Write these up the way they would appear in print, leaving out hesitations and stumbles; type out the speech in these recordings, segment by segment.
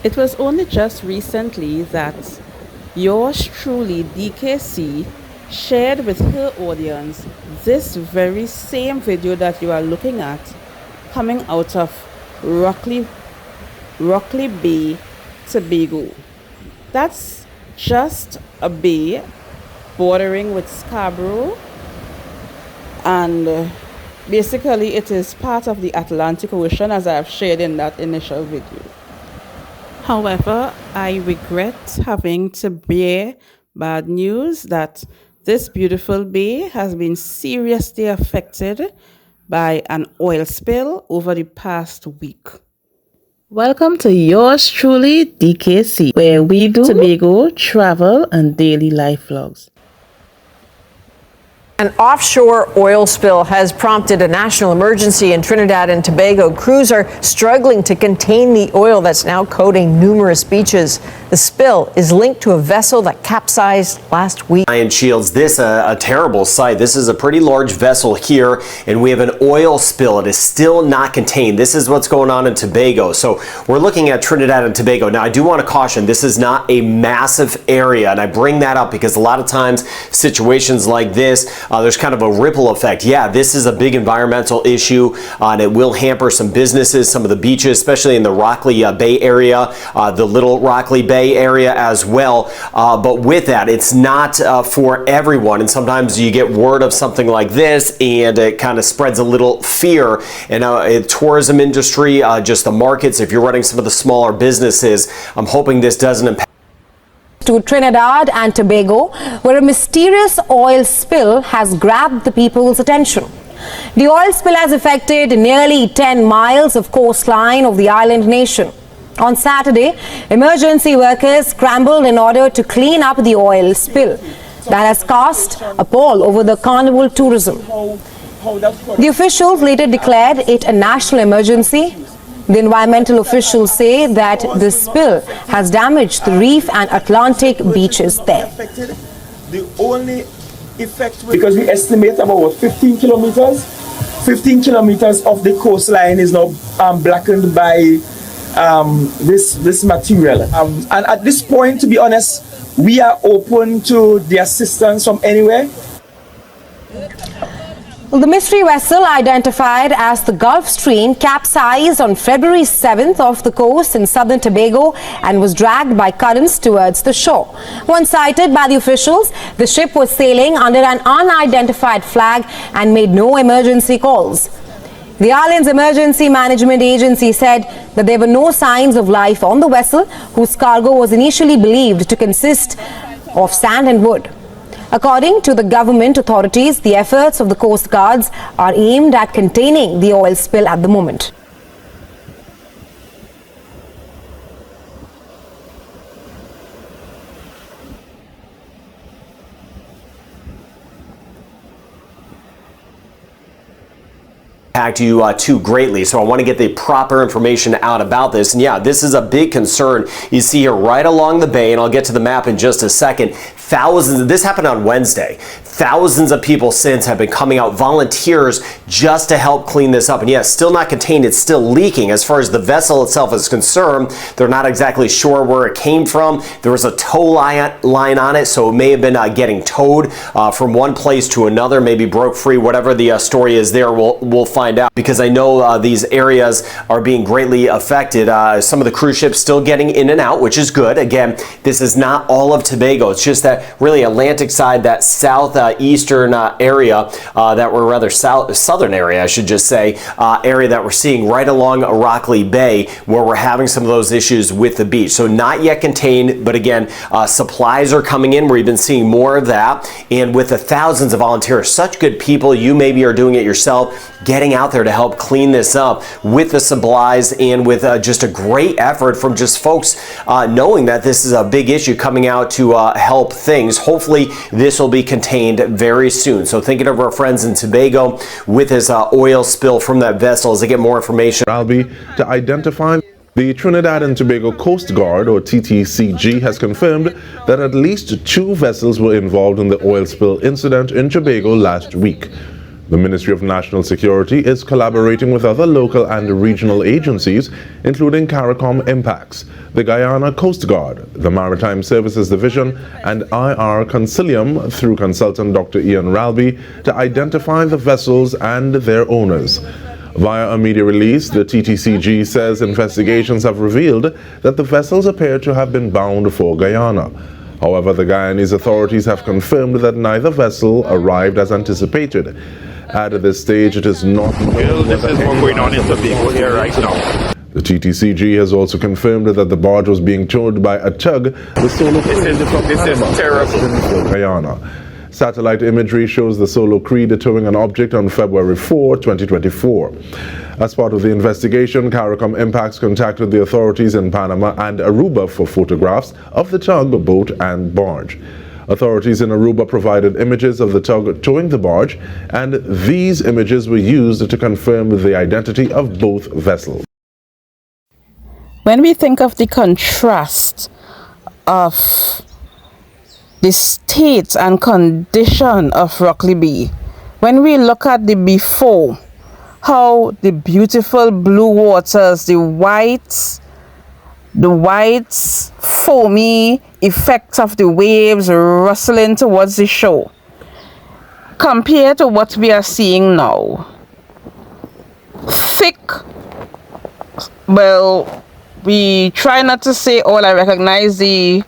It was only just recently that yours truly, DKC, shared with her audience this very same video that you are looking at coming out of Rockly Bay, Tobago. That's just a bay bordering with Scarborough, and basically it is part of the Atlantic Ocean, as I have shared in that initial video. However, I regret having to bear bad news that this beautiful bay has been seriously affected by an oil spill over the past week. Welcome to yours truly, DKC, where we do Tobago travel and daily life vlogs. An offshore oil spill has prompted a national emergency in Trinidad and Tobago. Crews are struggling to contain the oil that's now coating numerous beaches. The spill is linked to a vessel that capsized last week. Iron Shields, this a terrible sight. This is a pretty large vessel here, and we have an oil spill. It is still not contained. This is what's going on in Tobago. So we're looking at Trinidad and Tobago. Now, I do want to caution, this is not a massive area, and I bring that up because a lot of times situations like this, there's kind of a ripple effect. Yeah, this is a big environmental issue, and it will hamper some businesses, some of the beaches, especially in the Rockly Bay area, the Little Rockly Bay area as well. But with that, it's not for everyone, and sometimes you get word of something like this and it kind of spreads a little fear. And tourism industry, just the markets, if you're running some of the smaller businesses, I'm hoping this doesn't impact. To Trinidad and Tobago, where a mysterious oil spill has grabbed the people's attention. The oil spill has affected nearly 10 miles of coastline of the island nation. On Saturday, emergency workers scrambled in order to clean up the oil spill that has cast a pall over the carnival tourism. The officials later declared it a national emergency. The environmental officials say that the spill has damaged the reef and Atlantic beaches there. The only effect, because we estimate about 15 kilometers. 15 kilometers of the coastline is now blackened by this material. And at this point, to be honest, we are open to the assistance from anywhere. The mystery vessel, identified as the Gulf Stream, capsized on February 7th off the coast in southern Tobago and was dragged by currents towards the shore. Once sighted by the officials, the ship was sailing under an unidentified flag and made no emergency calls. The island's emergency management agency said that there were no signs of life on the vessel, whose cargo was initially believed to consist of sand and wood. According to the government authorities, the efforts of the Coast Guards are aimed at containing the oil spill at the moment. Impact you too greatly, so I want to get the proper information out about this. And yeah, this is a big concern. You see here right along the bay, and I'll get to the map in just a second. Thousands, this happened on Wednesday. Thousands of people since have been coming out, volunteers, just to help clean this up. And yeah, it's still not contained, it's still leaking. As far as the vessel itself is concerned, they're not exactly sure where it came from. There was a tow line on it, so it may have been getting towed from one place to another, maybe broke free, whatever the story is there, we'll find out. Because I know these areas are being greatly affected. Some of the cruise ships still getting in and out, which is good. Again, this is not all of Tobago. It's just that really Atlantic side, that southeastern area, that we're rather southern area, I should just say, area that we're seeing right along Rockly Bay, where we're having some of those issues with the beach. So not yet contained, but again, supplies are coming in. We've been seeing more of that. And with the thousands of volunteers, such good people, you maybe are doing it yourself, getting out there to help clean this up with the supplies and with just a great effort from just folks knowing that this is a big issue, coming out to help things. Hopefully this will be contained very soon. So thinking of our friends in Tobago with this oil spill from that vessel as they get more information. I'll be to identify. The Trinidad and Tobago Coast Guard, or TTCG, has confirmed that at least 2 vessels were involved in the oil spill incident in Tobago last week. The Ministry of National Security is collaborating with other local and regional agencies, including CARICOM Impacts, the Guyana Coast Guard, the Maritime Services Division, and IR Consilium through consultant Dr. Ian Ralby to identify the vessels and their owners. Via a media release, the TTCG says investigations have revealed that the vessels appear to have been bound for Guyana. However, the Guyanese authorities have confirmed that neither vessel arrived as anticipated. At this stage, it is not known this is what's going on in Tobago here right now. The TTCG has also confirmed that the barge was being towed by a tug with solo creed from Panama, Guyana. Satellite imagery shows the Solo Creed towing an object on February 4, 2024. As part of the investigation, CARICOM Impacts contacted the authorities in Panama and Aruba for photographs of the tug, boat, and barge. Authorities in Aruba provided images of the tug towing the barge, and these images were used to confirm the identity of both vessels. When we think of the contrast of the state and condition of Rockley Bay, when we look at the before, how the beautiful blue waters, the white foamy effects of the waves rustling towards the shore, compared to what we are seeing now. Thick, well, we try not to say all. I recognize the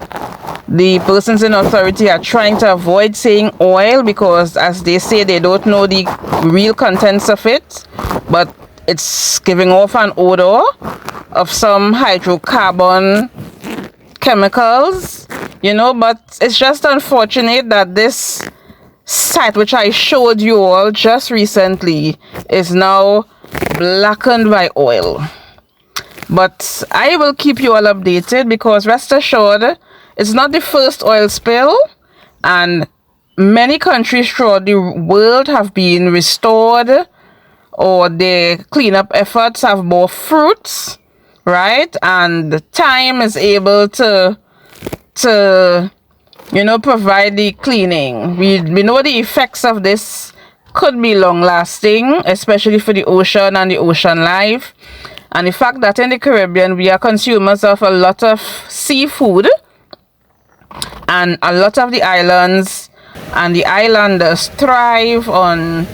persons in authority are trying to avoid saying oil because, as they say, they don't know the real contents of it, but it's giving off an odor of some hydrocarbon chemicals, but it's just unfortunate that this site, which I showed you all just recently, is now blackened by oil. But I will keep you all updated, because rest assured, it's not the first oil spill, and many countries throughout the world have been restored, or their cleanup efforts have bore fruits, right? And time is able to provide the cleaning. We know the effects of this could be long lasting, especially for the ocean and the ocean life. And the fact that in the Caribbean we are consumers of a lot of seafood, and a lot of the islands and the islanders thrive on,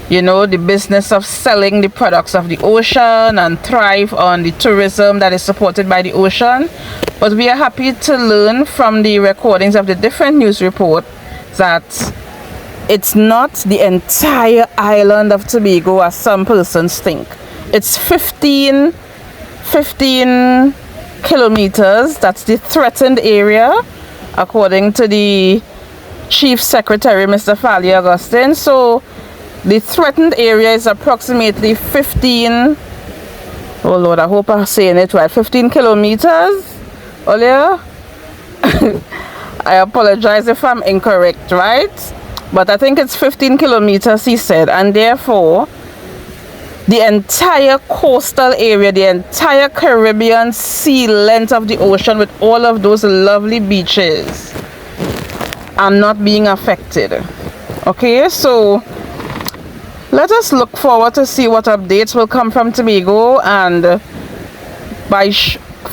the business of selling the products of the ocean, and thrive on the tourism that is supported by the ocean. But we are happy to learn from the recordings of the different news reports that it's not the entire island of Tobago as some persons think. It's 15 kilometers. That's the threatened area, according to the Chief Secretary, Mr. Fali Augustine. So the threatened area is approximately 15, oh Lord, I hope I'm saying it right, 15 kilometers, Olia? I apologize if I'm incorrect, right? But I think it's 15 kilometers, he said, and therefore the entire coastal area, the entire Caribbean sea length of the ocean with all of those lovely beaches are not being affected. Okay, so let us look forward to see what updates will come from Tobago, and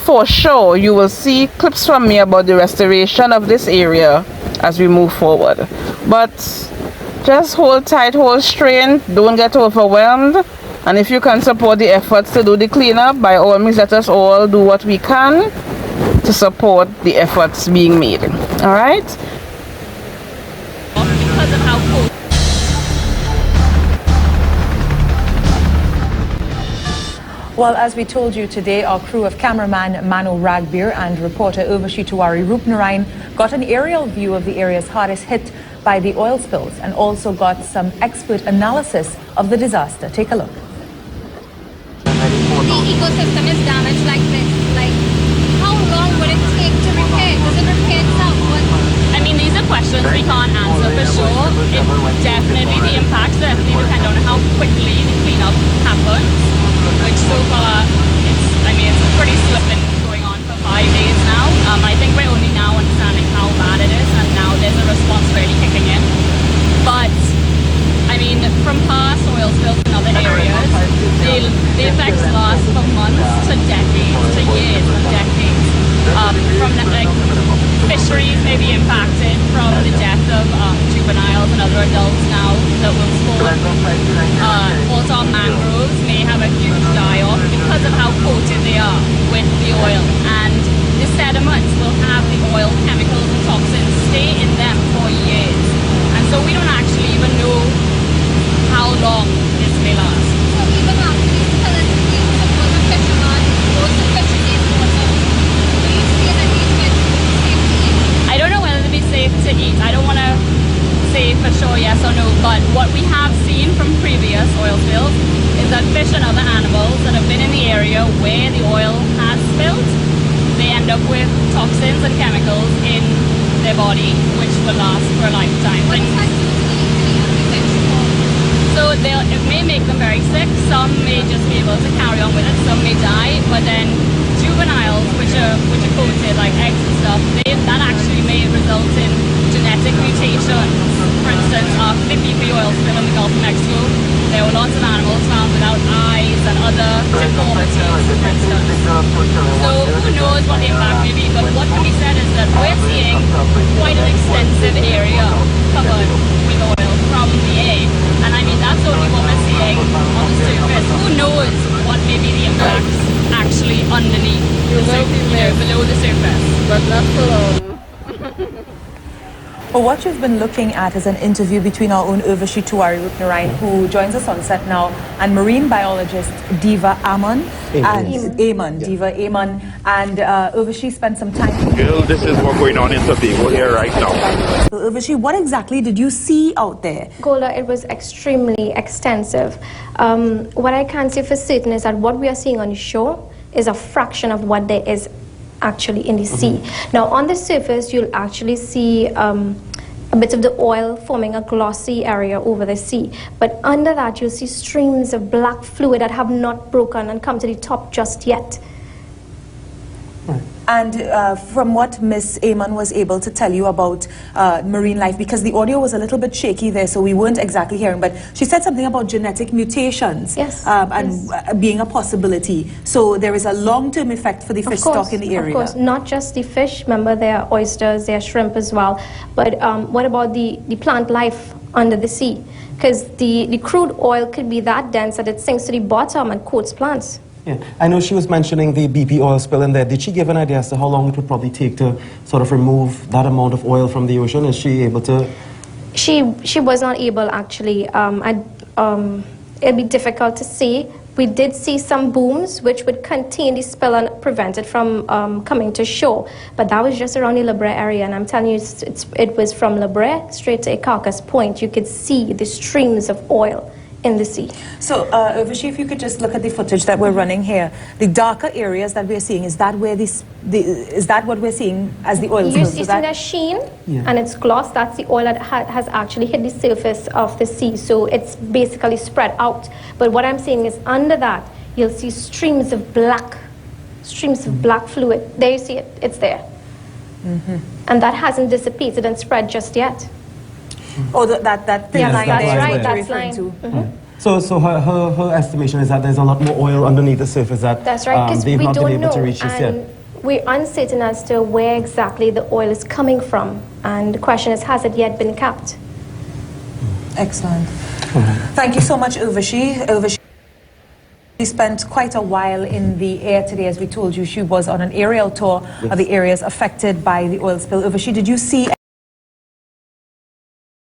for sure you will see clips from me about the restoration of this area as we move forward. But just hold tight, hold strength, don't get overwhelmed. And if you can support the efforts to do the cleanup, by all means, let us all do what we can to support the efforts being made. All right? Because of how cold. Well, as we told you today, our crew of cameraman Mano Ragbir and reporter Urvashi Tiwari Rupnarayan got an aerial view of the areas hardest hit by the oil spills, and also got some expert analysis of the disaster. Take a look. The ecosystem is damaged like this. Like, how long would it take to repair? Does it repair itself? I mean, these are questions we can't answer for sure. The impacts definitely depend on how quickly the cleanup happens. Which so far, it's pretty slow. It's been going on for 5 days now. I think we're only now understanding how bad it is, and now there's a response really kicking in. But, I mean, from part may be impacted from the death of juveniles and other adults now that will spawn. Also, our mangroves may have a huge die-off because of how coated they are with the oil, and the sediments will have the oil chemicals and toxins stay in them for years, and so we don't actually even know how long this may last. So even after these pellets are being put on the fisherman, goes to fish in these waters, do you say that these fish are safe to eat? I don't know whether they'll be safe to eat. I don't want to say for sure yes or no, but what we have seen from previous oil spills is that fish and other animals that have been in the area where the oil has spilled, they end up with toxins and chemicals in their body, which will last for a lifetime. So it may make them very sick. Some may just be able to carry on with it. Some may die. But then juveniles, which are coated like eggs and stuff, that actually may result in genetic mutations. For instance, after the BP oil spill in the Gulf of Mexico, there were lots of animals found without eyes and other deformities, for instance. So who knows what the impact may be, but what can be said is that we're seeing quite an extensive area covered with oil from the air. And I mean, that's only what we're seeing on the surface. Who knows what may be the impacts actually underneath, below the surface. But not for long. Well, what you've been looking at is an interview between our own Urvashi Tiwari Rupnarayan, who joins us on set now, and marine biologist Diva Amon. Diva Amon. And Urvashi spent some time... Girl, this is what's going on in Tobago here right now. So, Urvashi, what exactly did you see out there? Golda, it was extremely extensive. What I can say for certain is that what we are seeing on the shore is a fraction of what there is actually in the sea. Now, on the surface, you'll actually see a bit of the oil forming a glossy area over the sea. But under that, you'll see streams of black fluid that have not broken and come to the top just yet. And from what Miss Amon was able to tell you about marine life, because the audio was a little bit shaky there, so we weren't exactly hearing, but she said something about genetic mutations being a possibility. So there is a long-term effect for the fish stock in the area. Of course, not just the fish. Remember, there are oysters, there are shrimp as well. But what about the plant life under the sea? Because the crude oil could be that dense that it sinks to the bottom and coats plants. Yeah, I know she was mentioning the BP oil spill in there. Did she give an idea as to how long it would probably take to sort of remove that amount of oil from the ocean? Is she able to? She was not able, actually. It'll be difficult to say. We did see some booms which would contain the spill and prevent it from coming to shore. But that was just around the Le Bret area. And I'm telling you, it was from Le Bret straight to Carcass Point. You could see the streams of oil in the sea. So, Urvashi, if you could just look at the footage that we're running here, the darker areas that we're seeing, is that where is that what we're seeing as the oil You spills? see that sheen and it's gloss. That's the oil that has actually hit the surface of the sea. So it's basically spread out. But what I'm saying is under that, you'll see streams of black fluid. There you see it. It's there. And that hasn't dissipated and spread just yet. Oh, that thin line that's there. right. What you're That's referring line. to. So her estimation is that there's a lot more oil underneath the surface that That's right, because they've we not been don't able know, to reach this yet. and we're uncertain as to where exactly the oil is coming from. And the question is, has it yet been capped? Excellent. Thank you so much, Urvashi. Urvashi spent quite a while in the air today, as we told you. She was on an aerial tour of the areas affected by the oil spill. Urvashi, did you see